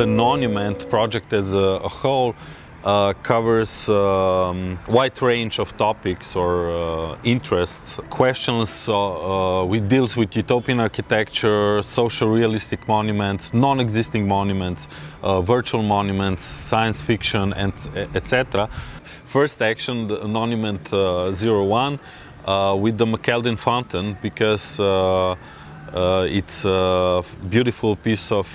the NONUMENT project as a whole covers wide range of topics or interests. Questions which deals with utopian architecture, social realistic monuments, non-existing monuments, virtual monuments, science fiction, and etc. First action, the NONUMENT01 with the MCKELDIN fountain, because it's a beautiful piece of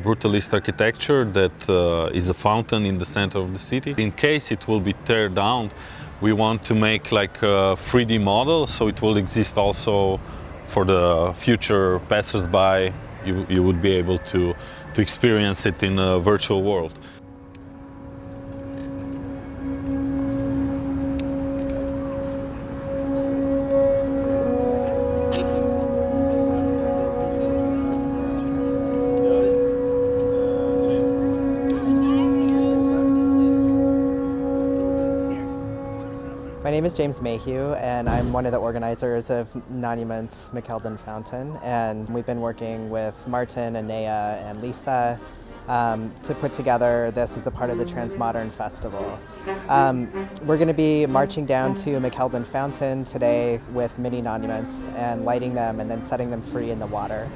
brutalist architecture that is a fountain in the center of the city. In case it will be teared down, we want to make like a 3D model, so it will exist also for the future passers-by. You would be able to experience it in a virtual world. My name is James Mayhew, and I'm one of the organizers of NONUMENT's MCKELDIN Fountain, and we've been working with Martin and NEJA and Lisa to put together this as a part of the Transmodern Festival. We're going to be marching down to MCKELDIN Fountain today with mini monuments and lighting them and then setting them free in the water.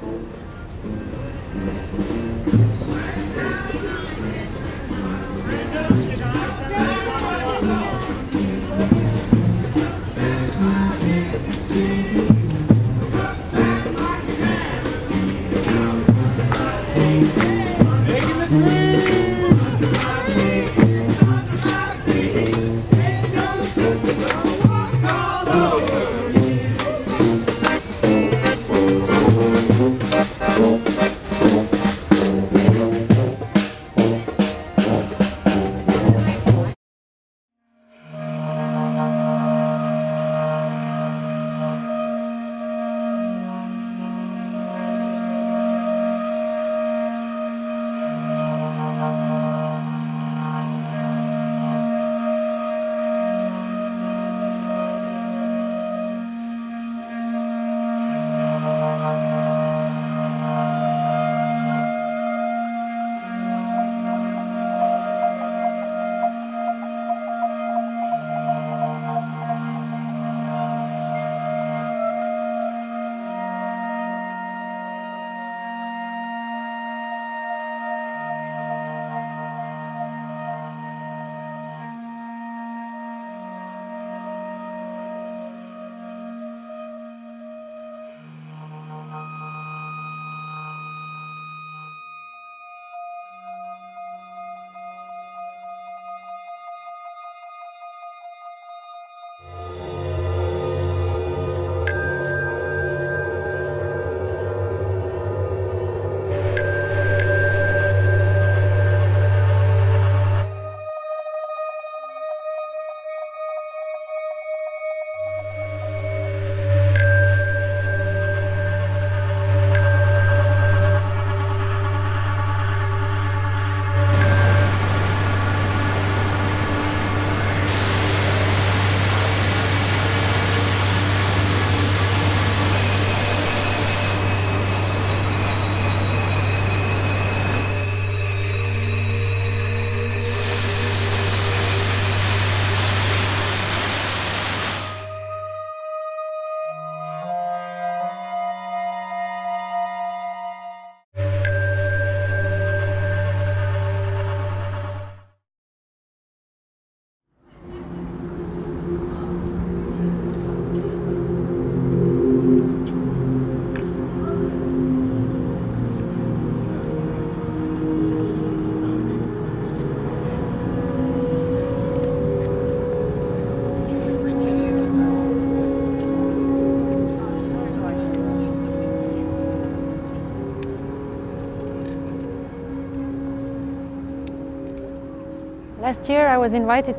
Last year I was invited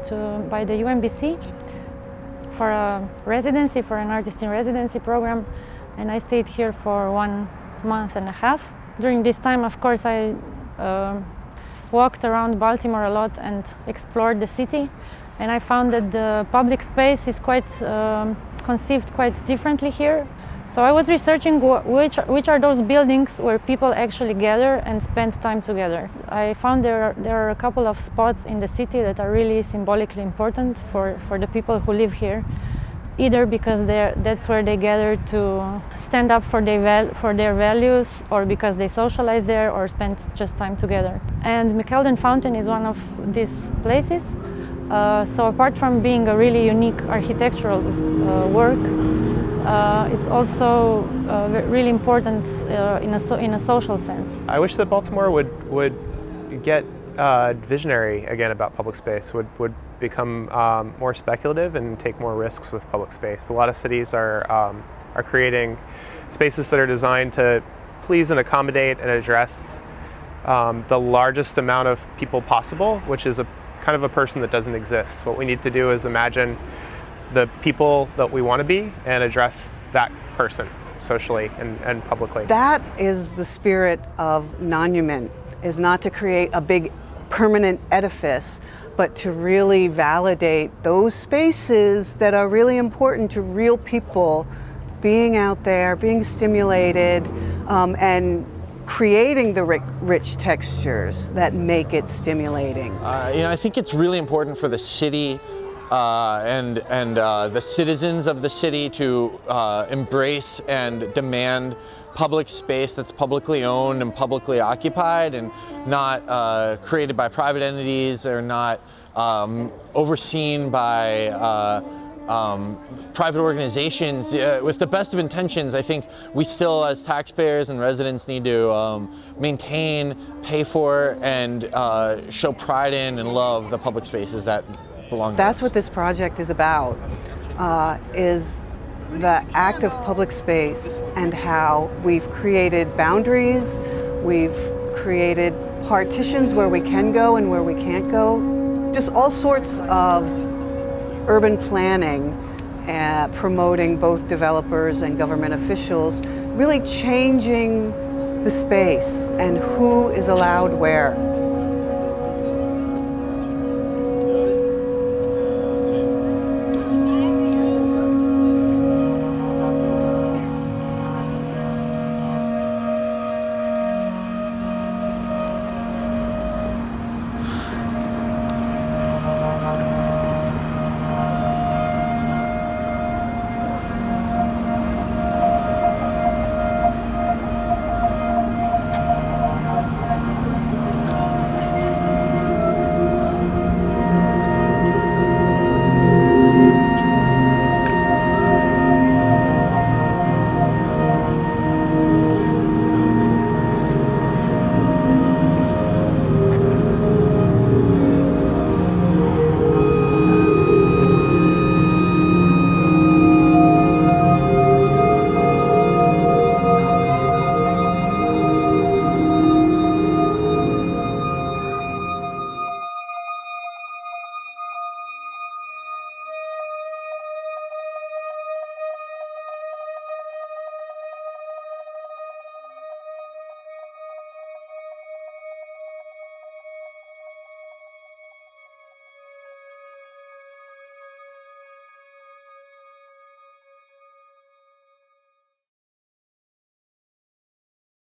by the UMBC for a residency, for an artist in residency program, and I stayed here for 1 month and a half. During this time, of course, I walked around Baltimore a lot and explored the city, and I found that the public space is quite conceived quite differently here. So I was researching which are those buildings where people actually gather and spend time together. I found there are a couple of spots in the city that are really symbolically important for the people who live here, either because that's where they gather to stand up for their values, or because they socialize there or spend just time together. And MCKELDIN Fountain is one of these places. So apart from being a really unique architectural work, it's also really important in a social sense. I wish that Baltimore would get visionary again about public space, would become more speculative and take more risks with public space. A lot of cities are creating spaces that are designed to please and accommodate and address the largest amount of people possible, which is a kind of a person that doesn't exist. What we need to do is imagine the people that we want to be and address that person socially and publicly. That is the spirit of NONUMENT, is not to create a big permanent edifice, but to really validate those spaces that are really important to real people being out there, being stimulated, and creating the rich textures that make it stimulating. I think it's really important for the city and the citizens of the city to embrace and demand public space that's publicly owned and publicly occupied, and not created by private entities, or not overseen by private organizations. With the best of intentions, I think we still, as taxpayers and residents, need to maintain, pay for, and show pride in and love the public spaces that belong to us. That's what this project is about, is the act of public space and how we've created boundaries, we've created partitions where we can go and where we can't go. Just all sorts of urban planning, promoting both developers and government officials, really changing the space and who is allowed where.